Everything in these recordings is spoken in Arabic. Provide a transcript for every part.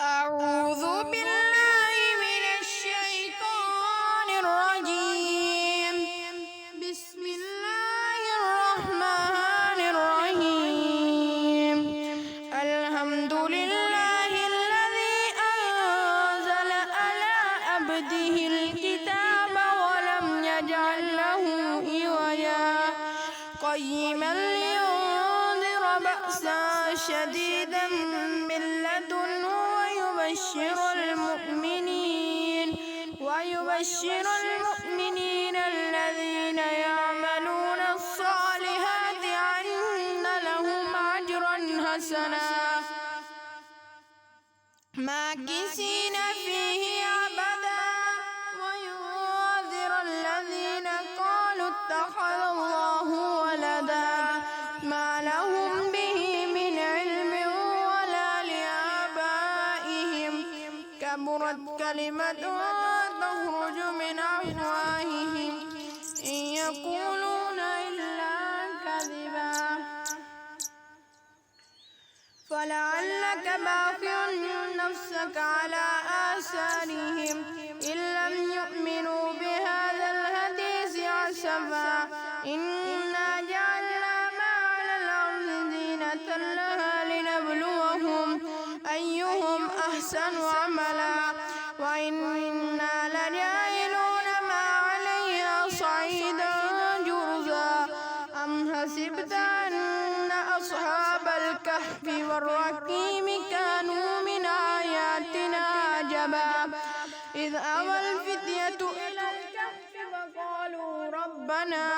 أعوذ بالله من الشيطان الرجيم. بسم الله الرحمن الرحيم. الحمد لله الذي أنزل على عبده الكتاب ولم يجعل له عوجا قيما لينذر بأسا شديدا من لدنه ويبشر المؤمنين الذين يعملون الصالحات أن لهم أجرا حسنا ماكثين فيه أبدا وينذر الذين قالوا اتخذ الله ولدا ما لهم به من علم ولا لآبائهم كبرت كلمة تخرج من أفواههم إن يقولون إلا كذبا فلعلك باخع نفسك على آثارهم إن لم يؤمنوا بهذا الحديث أسفا إنا جعلنا ما على الأرض زينة لها لنبلوهم أيهم أحسن عملا وإنا لجاعلون ما عليها صعيدا جرزا أم حسبت أن أصحاب الكهف والرقيم كانوا من آياتنا عجبا إذ أوى الفتية إلى الكهف فقالوا ربنا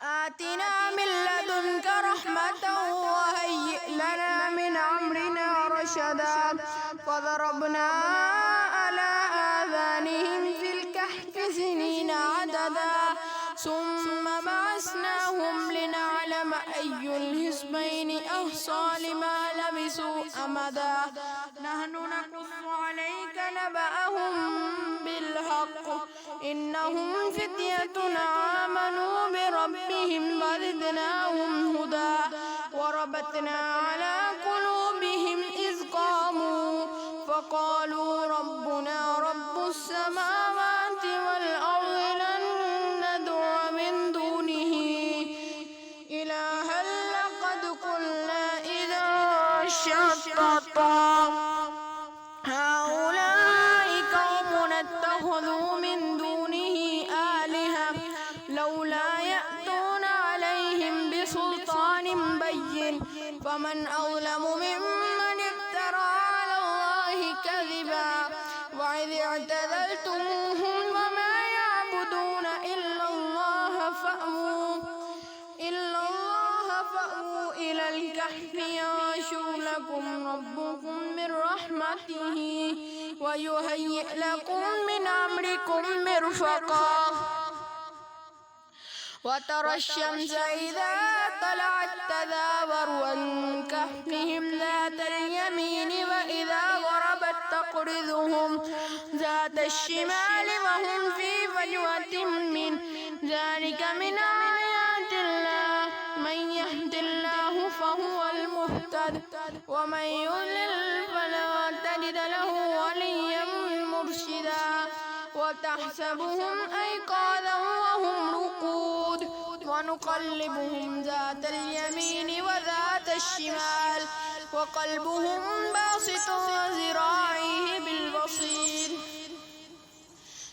آتنا من لدنك رحمة وهيئ لنا من أمرنا رشدا فضربنا على آذانهم في الكهف سنين عددا ثم بعثناهم لنعلم أي الحزبين أحصى لما لبثوا أمدا نحن نقص عليك نبأهم بالحق إنهم فتية آمنوا بربهم وزدناهم هدى وربطنا على قلوبهم إذ قاموا فقالوا ربنا رب السماوات والأرض لن ندعو من دونه إلها لقد قلنا إذا شططا هؤلاء قوم اتخذوا من دونه آلهة لولا يأتون عليهم بسلطان بين فمن أظلم ممن افترى على الله كذبا وإذ اعتزلتموهم وما يعبدون إلا الله فأووا إلى الكهف ينشر لكم ربكم من رحمته ويهيئ لكم من أمركم مرفقا وترى الشمس إذا طلعت تزاور عن كهفهم ذات اليمين وإذا غربت تقرضهم ذات الشمال وهم في فجوة من ذلك من آيات الله من يهد الله فهو المهتد ومن يضلل فلا تجد له وليا مرشدا وتحسبهم أيقاظا وهم رقود ونقلبهم ذات اليمين وذات الشمال وقلبهم باسط ذراعيه بالبصير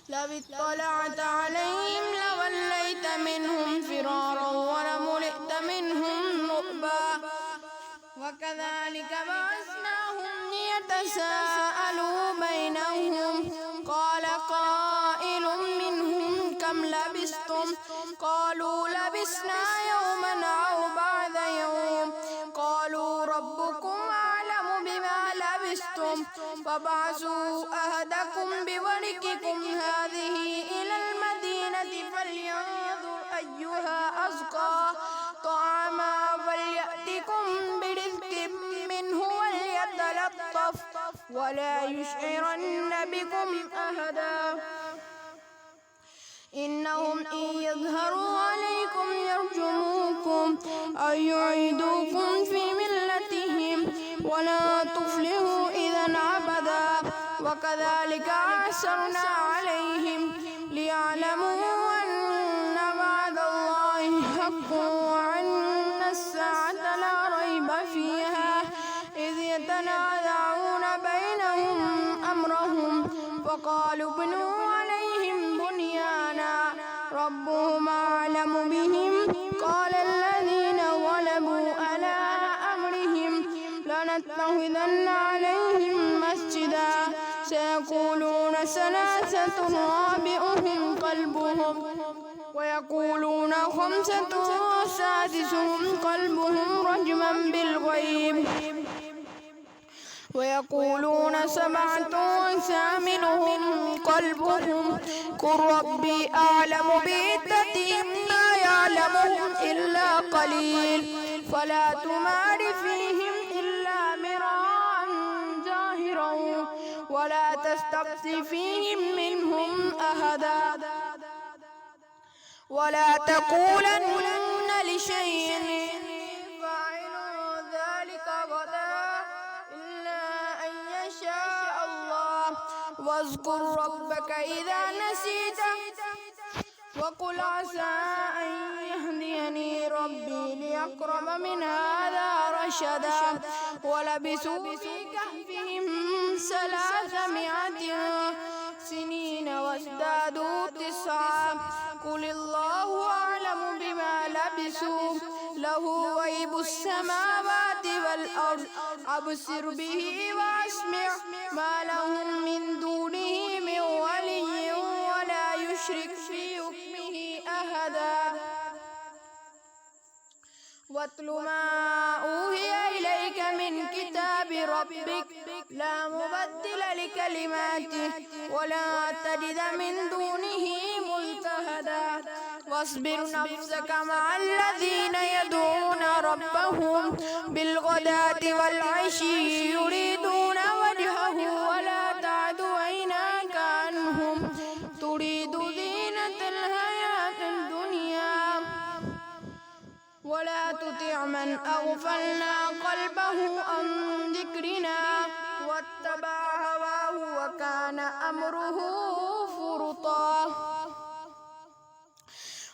لو اطلعت عليهم لوليت منهم فرارا ولملئت منهم رعبا وكذلك بعثناهم ليتساءلوا بينهم قال قائل منهم كم لبثتم قالوا لبثنا يوما أو بعض يوم قالوا ربكم أعلم بما لبثتم فابعثوا أحدكم بورقكم هذه إلى المدينة فلينظر أيها أزكى طعاما فليأتكم برزق منه وليتلطف ولا يشعرن بكم أحدا إنهم إن يظهروا عليكم يرجموكم أو يعيدوكم في ملتهم ولا تفلحون وكذلك عثرنا عليهم ليعلموا أن وعد الله حق وأن الساعة لا ريب فيها إذ يتنازعون بينهم أمرهم فقالوا ابنوا عليهم بنيانا ربهم أعلم بهم قال الذين غلبوا على أمرهم لنتخذن عليهم مسجدا سيقولون ثلاثة رابعهم كلبهم ويقولون خمسة سادسهم كلبهم رجما بالغيب ويقولون سبعة ثامنهم كلبهم قل ربي أعلم بعدتهم لا يعلمهم إلا قليل فلا تمار فيهم إلا مراء ظاهرا ولا تستفت فيهم منهم أحدا ولا تقولن لشيء فاعل ذلك غدا إلا أن يشاء الله واذكر ربك إذا نسيت وقل عسى أن يهديني ربي لأقرب من هذا رشدا ولبثوا في كهفهم 300 سنين وازدادوا 9 قل الله أعلم بما لبثوا له غيب السماوات والأرض أبصر به وأسمع ما لهم من دونه من ولي ولا يشرك في حكمه أحدا واتل ما أوحي إليك من كتاب ربك لا مبدل لكلماته ولا تجد من دونه ملتحدا واصبر نفسك مع الذين يدعون ربهم بالغداة والعشي يريدون وجهه ولا تعد عيناك عنهم تريد زينة الحياة الدنيا ولا تطع من أغفلنا قلبه عن ذكرنا واتبع هواه وكان أمره فرطا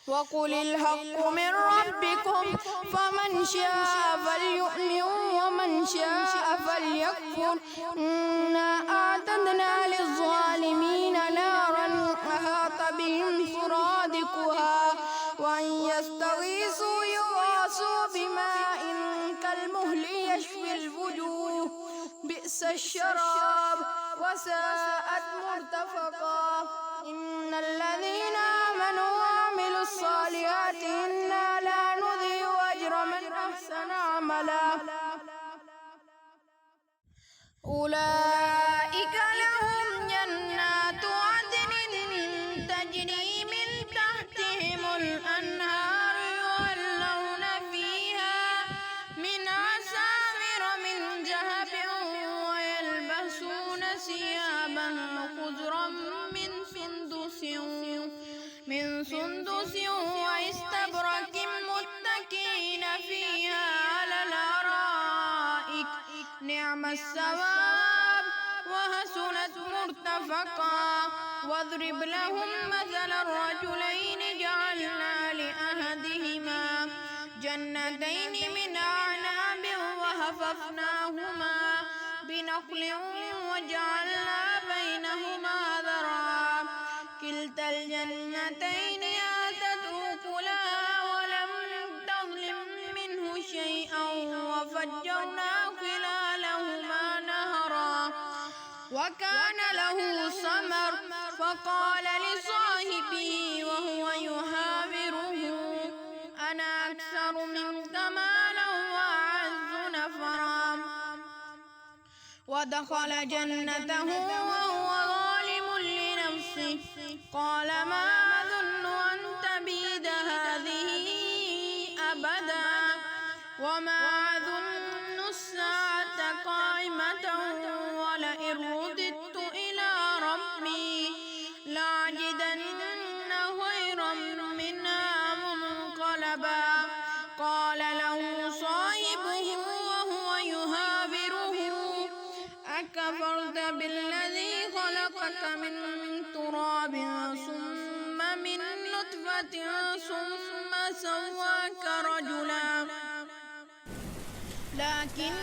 وقل الحق من ربكم فمن شاء فليؤمن ومن شاء فليكفر إنا أعتدنا للظالمين نارا أحاط بهم سرادقها وإن يستغيثوا يغاثوا بماء كالمهل يشفي الوجوه بئس الشراب وساءت مرتفقا إن الذين آمنوا وعملوا الصالحات إنا لا نضيع أجر من أحسن عملا أولئك لهم جنات عدن تجري من تحتهم الأنهار يحلون فيها من أساور من ذهب ويلبسون ثيابا خضرا من سندس واستبرق متكئين فيها على الأرائك نعم الثواب وحسنت مرتفقا واضرب لهم مثل الرجلين جعلنا لأحدهما جنتين من أعناب وحففناهما بنخل وجعلنا بينهما زرعا كلتا الجنتين آتت أكلها ولم تظلم منه شيئا وفجرنا خلالهما نهرا وكان له ثمر فقال لصاحبه وهو يحاوره أنا أكثر منك مالا وأعز نفرا ودخل جنته وهو ظالم لنفسه قال ما أظن أن تبيد هذه أبدا وما أظن الساعة قائمة ولئن رددت إلى ربي لأجدن خيرا منها منقلبا قال له صاحبه وهو يحاوره أكفرت بالذي خلقك من تراب ثم من نطفة ثم سواك رجلا لكن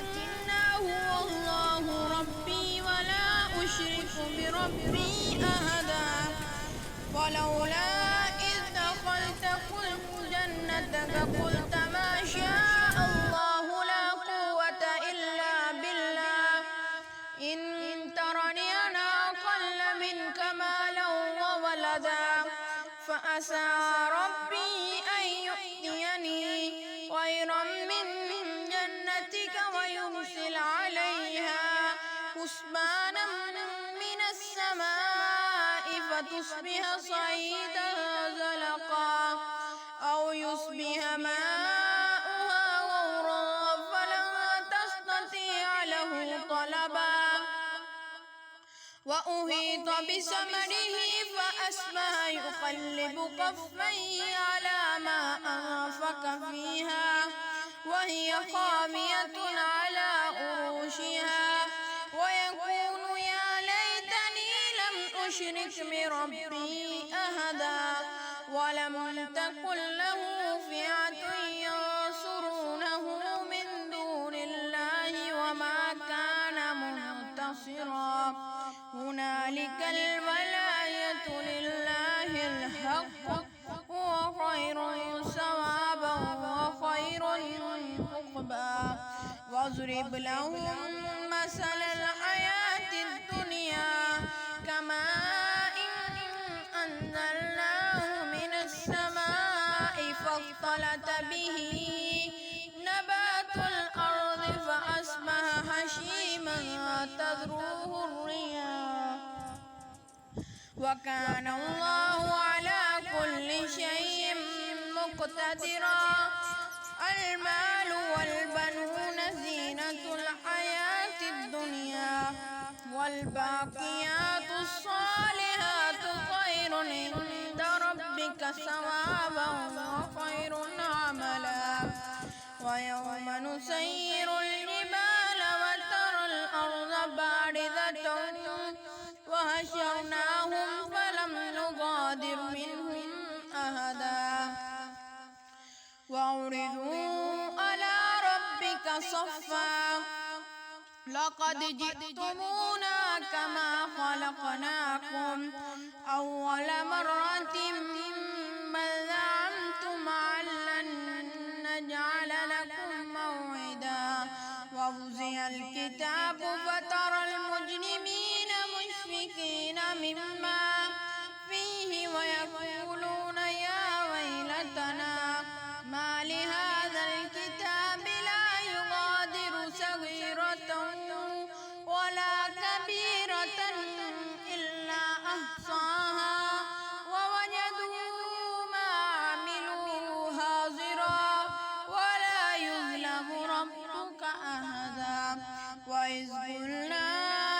هو الله ربي ولا أشرك بربي أحدا ولولا إذ دخلت جنتك قلت ما شاء الله لا قوة إلا بالله إن ترني أنا أقل منك مالا وولدا فعسى ربي أن يؤتيني خيرا من جنتك ويرسل عليها حسبانا من السماء فتصبح صعيدا زلقا أو يصبح ماؤها غورا فلن تستطيع له طلبا وأحيط بثمره فأصبح يقلب كفيه على ما أنفق فيها وهي خاوية على عروشها ويقول يا ليتني لم أشرك بربي أحدا ولم تكن له فئة ينصرونه من دون الله وما كان منتصرا هنالك الولاية لله الحق هو خير ثوابا وخير عقبا واضرب لهم مثل الحياة الدنيا كماء أنزلناه من السماء فاختلط به نبات الأرض فأصبح هشيما تذروه الرياح وكان الله على كل شيء مقتدرا المال والبنون زينة الحياة الدنيا والباقيات الصالحات خير عند ربك ثوابا وخير عملا ويوم نسير الجبال وترى الأرض باردة وحشرناهم فلم نغادر منهم أحدا وعرضوا على ربك صفا لقد جئتمونا كما خلقناكم أول مرة بل زعمتم أن لن نجعل لكم موعدا ووزع الكتاب فترى المجرمين مشفقين مما فيه ويقولون يا ويلتنا ما لهذا الكتاب لا يغادر صغيرة ولا كبيرة إلا أحصاها ووجدوا ما عملوا حاضرا ولا يظلم ربك أحدا وإذ قلنا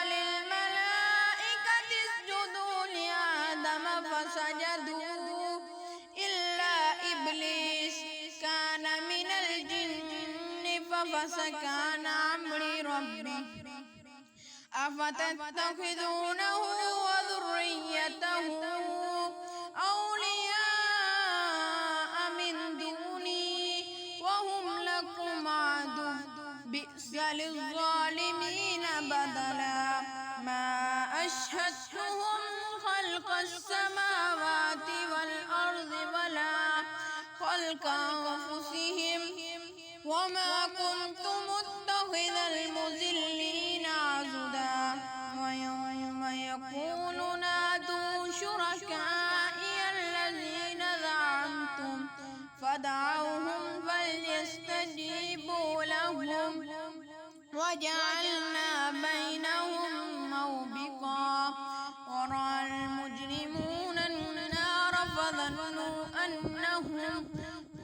للملائكة اسجدوا لآدم فسجدوا إلا إبليس كان من الجن ففسق عن أمر ربه أفتتخذونه وذريته أولياء من دوني وهم لكم عدو بئس للظالمين بدلا ما أشهدتهم خلق السماوات والأرض ولا خلق أنفسهم وما كنت متخذ المضلين عضدا ويوم يقول نادوا شركائي الذين زعمتم فدعوهم فليستجيبوا لهم وجعلنا بينهم موبقا ورأى المجرمون النار فظنوا أنهم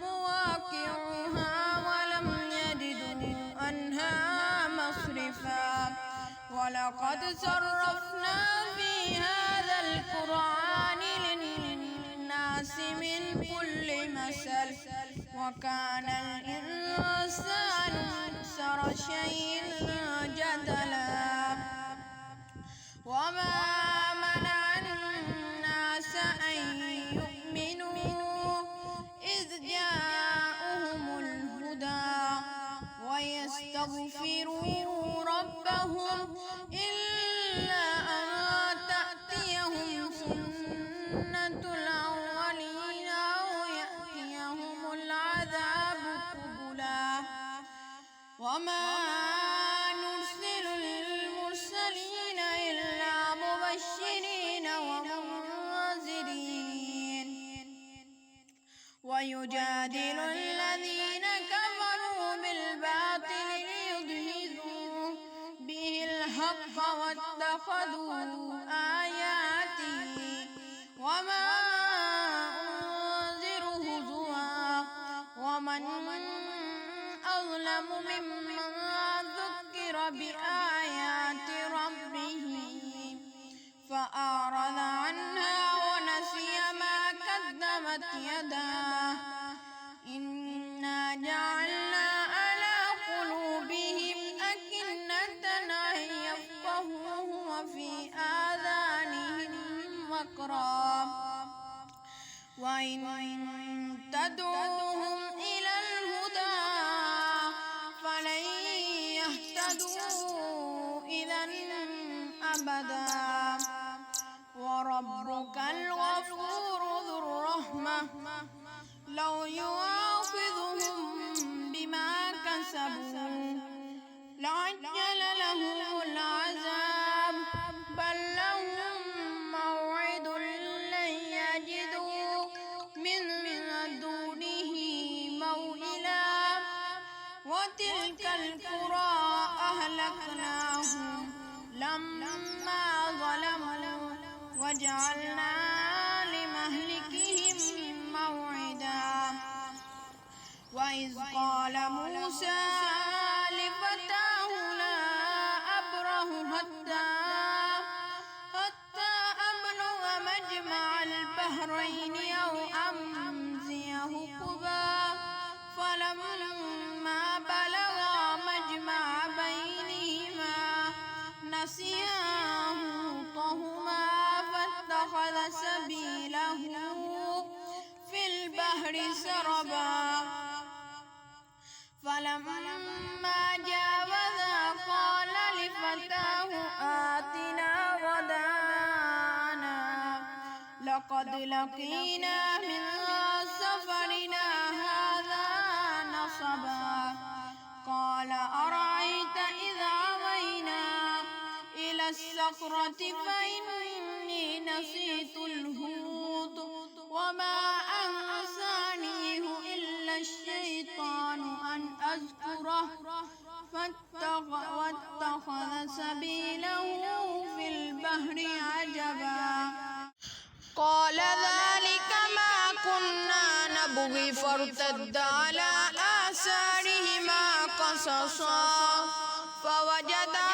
مواقعوها ولم يجدوا عنها مصرفا ولقد صرفنا في هذا القرآن للناس من كل مثل وكان الإنسان أكثر شيء جدلا وما ربهم إلا أن تأتيهم سنة الأولين أو يأتيهم العذاب قبلا وما نرسل المرسلين إلا مبشرين ومنذرين ويجادل الذين كفروا بالباطل ليدحضوا به الحق واتخذوا آياتي وما أنذر هزوا ومن أظلم ممن ذكر بآيات ربه فأعرض عنها ونسي ما قدمت يداه إنا جعلنا على قلوبهم أكنة أن يفقهوه وفي آذانهم وقرا وإن تدعوهم إلى الهدى فلن يهتدوا إذا أبدا وربك الغفور ذو الرحمة لو يؤاخذهم بما كسبوا لعجل لهم العذاب بل لهم موعد لن يجدوا من دونه موئلا وتلك القرى أهلكناهم لما ظلموا وجعلنا لمهلكهم موعدا وإذ قال موسى لفتاه لا أبرح حتى أبلغ مجمع البحرين أو أمضي حقبا فلما بلغا مجمع بينهما نسيا حوتهما فاتخذ سبيله في البحر سربا فلما جاوزا قال لفتاه آتنا غداءنا لقد لقينا من سفرنا هذا نصبا قال أرأيت إذا أوينا إلى الصخرة فإني نسيت الحوت وما أنسانيه إلا الشيطان أن أذكره واتخذ سبيله في البحر عجبا قال ذلك ما كنا نبغي فارتد على آثارهما قصصا فوجدا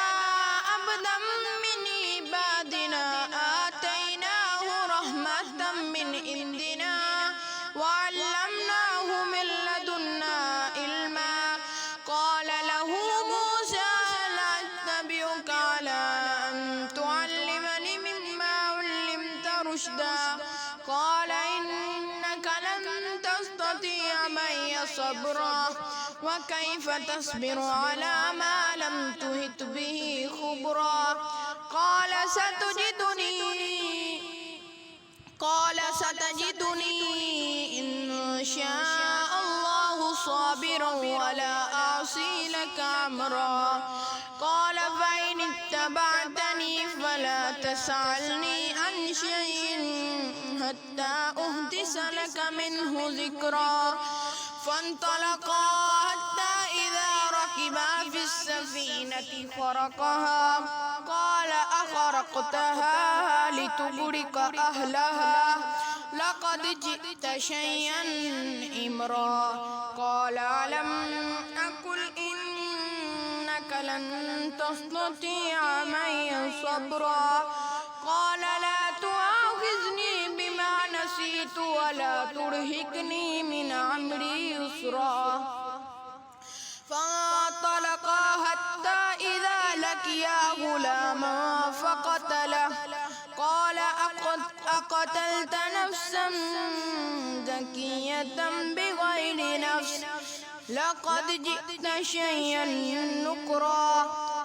عبدا من عبادنا آتيناه رحمة من عندنا وعلمناه من لدنا علما قال له موسى لا أتبعك على أن تعلمني مما علمت رشدا قال إنك لن تستطيع معي صبرا وكيف تصبر على ما لم تحط به خبرا قال ستجدني إن شاء الله صابرا ولا أعصي لك أمرا قال فإن اتبعتني فلا تسألني عن شيء حتى أحدث لك منه ذكرا فانطلقا حتى إذا ركبا في السفينة خرقها قال أخرقتها لتغرق أهلها لقد جئت شيئا إمرا قال ألم أقل إنك لن تستطيع معي صبرا قال لا تؤاخذني بما نسيت ولا ترهقني من أمري يسرا فانطلقا حتى إذا لقيا غلاما فقتله قال أقتلت نفسا زكية بغير نفس لقد جئت شيئا نكرا.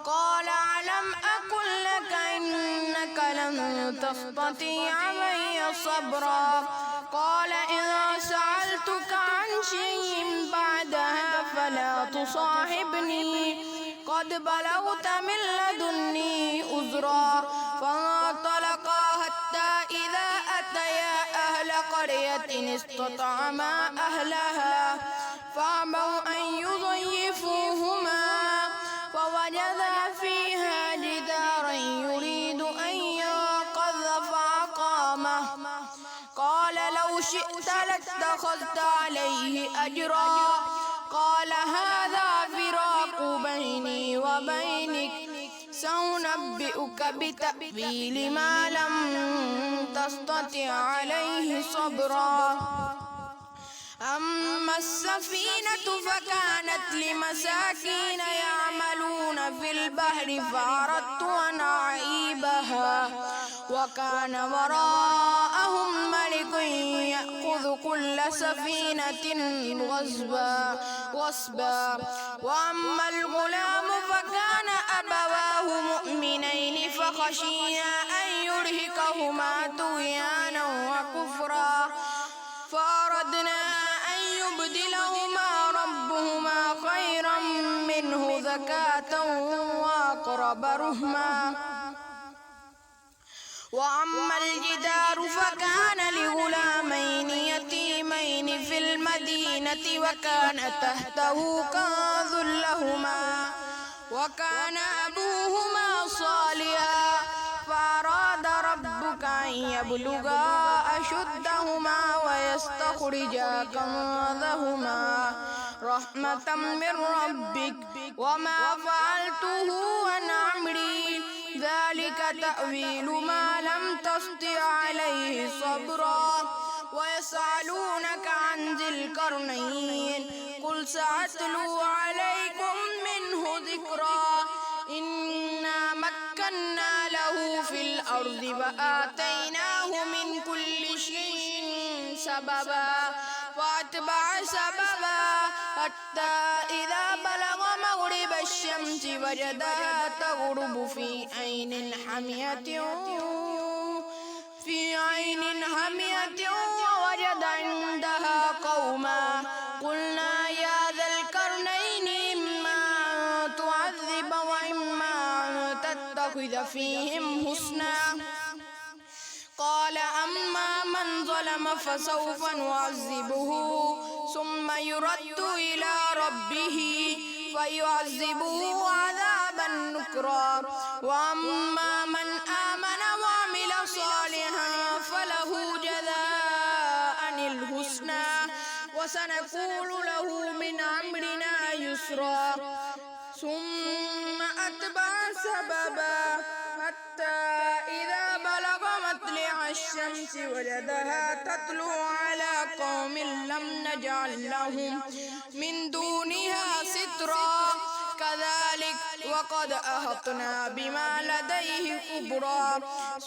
قال ألم أقل لك إنك لن تستطيع معي صبرا. قال إذا سألتك عن شيء بعدها فلا تصاحبني قد بلغت من لدني عذرا. فانطلقا حتى إذا أتيا أهل قرية استطعما أهلها فأبوا أن يضيفوهما فوجدا فيها جدارا يريد أن ينقض فأقامه. قال لو شئت لاتخذت عليه أجرا. قال هذا فراق بيني وبينك سأنبئك بتأويل ما لم تستطع عليه صبرا. أما السفينة فكانت لمساكين يعملون في البحر فأردت أن أعيبها وكان وراءهم ملك يأخذ كل سفينة غصبا. وأما الغلام فكان أبواه مؤمنين فخشينا أن يرهقهما طغيانا وكفرا فأردنا أن يبدلهما ربهما خيرا منه زكاة وأقرب رحما. وأما الجدار فكان لغلامين يتيمين في المدينة وكان تحته كنز لهما وكان أبوهما صالحا فأراد ربك أن يبلغا أشدهما ويستخرجا كنزهما رحمة من ربك وما فعلته عن أمري ذلك تأويل ما لم تستطع عليه صبرا. ويسألونك عن ذي القرنين قل سأتلو عليكم منه ذكرا. إنا مكنا له في الأرض وآتيناه من كل شيء سببا فأتبع سببا حتى إذا بلغ مغرب الشمس وجدها تغرب في عين حمية ووجد عندها قوما قلنا يا ذا القرنين إما أن تعذب وإما أن تتخذ فيهم حسنا. قال أما من ظلم فسوف نعذبه ثم يرد إلى ربه فيعذبه عذابا نكرا. وأما من آمن وعمل صالحا فله جزاء الحسنى وسنقول له من أمرنا يسرا. ثم أتبع سببا حتى إذا بلغ مطلع الشمس وجدها تطلع على قوم لم نجعل لهم من دونها سترا كذلك وقد أحطنا بما لديه خبرا.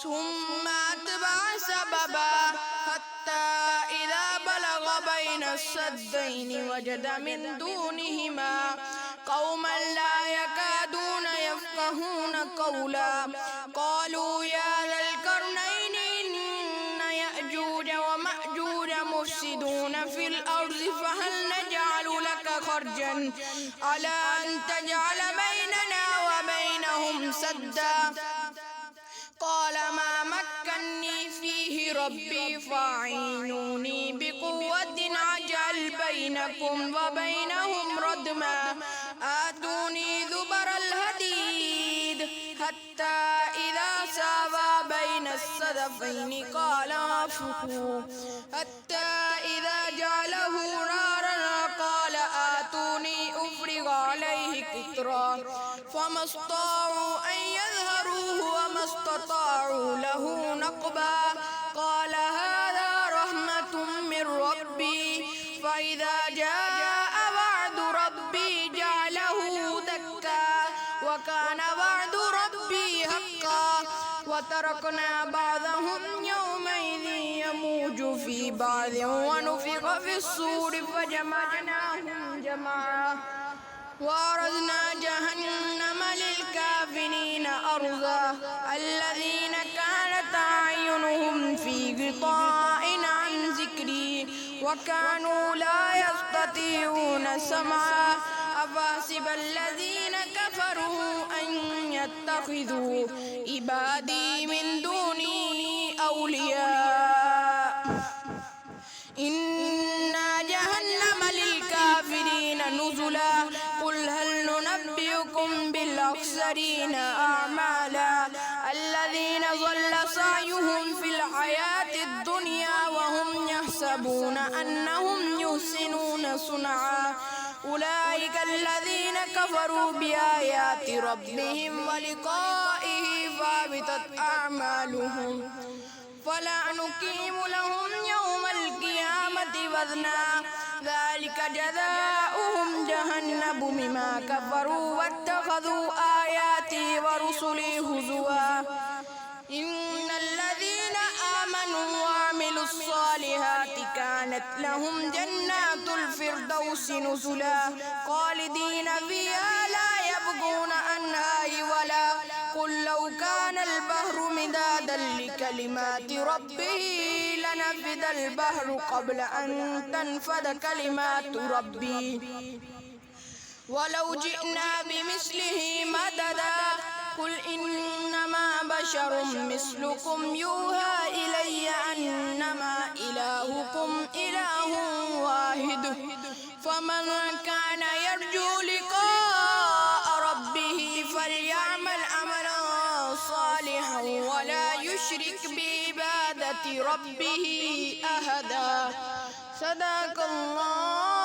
ثم أتبع سببا حتى إذا بلغ بين السدين وجد من دونهما قوما لا يكادون يفقهون قولا قالوا يا ذا القرنين إن يأجوج ومأجوج مفسدون في الأرض فهل نجعل لك خرجا على أن تجعل بيننا وبينهم سدا. قال ما مكني فيه ربي فاعينوني بقوة أجعل بينكم وبينهم ردما آتوني زبر الحديد حتى إذا ساوى بين الصدفين قال انفخوا حتى إذا جعله نارا قال آتوني أفرغ عليه قطرا فما استطاعوا أن يظهروه وما استطاعوا له نقبا. قال هذا رحمة من ربي فإذا جاء وعد ربي جعله دكا وكان وعد ربي حقا. وتركنا بعضهم يومئذ يموج في بعض ونفخ في الصور فجمعناهم جمعا وأعرضنا جهنم للكافرين أرضا الذين كانت أعينهم في غطاء عن ذكري وكانوا لا يستطيعون سمعا أفحسب الذين كفروا أن يتخذوا عبادي من دوني أولياء إنا جهنم للكافرين نزلا قل هل ننبئكم بالأخسرين أعمالا الذين ضل سعيهم في الحياة الدنيا وهم يحسبون أنهم يحسنون صنعا أولئك الذين كفروا بآيات ربهم ولقائه فهبطت أعمالهم فلا نقيم لهم يوم القيامة وزنا ذلك جزاؤهم جهنم بما كفروا واتخذوا آياتي ورسلي هزوا إن الذين آمنوا وعملوا الصالحات كانت لهم جنات الفردوس نزلا خالدين فيها لا يبغون عنها ولا قل لو كان البحر مدادا لكلمات ربه لنفد البحر قبل أن تنفد كلمات ربي ولو جئنا بمثله مددا قل إنما بشر مثلكم يوحى إلي أنما إلهكم إله واحد فمن كان يرجو لقاء ربه فليعمل عملا صالحا ولا يشرك بعبادة ربه أحدا صدق الله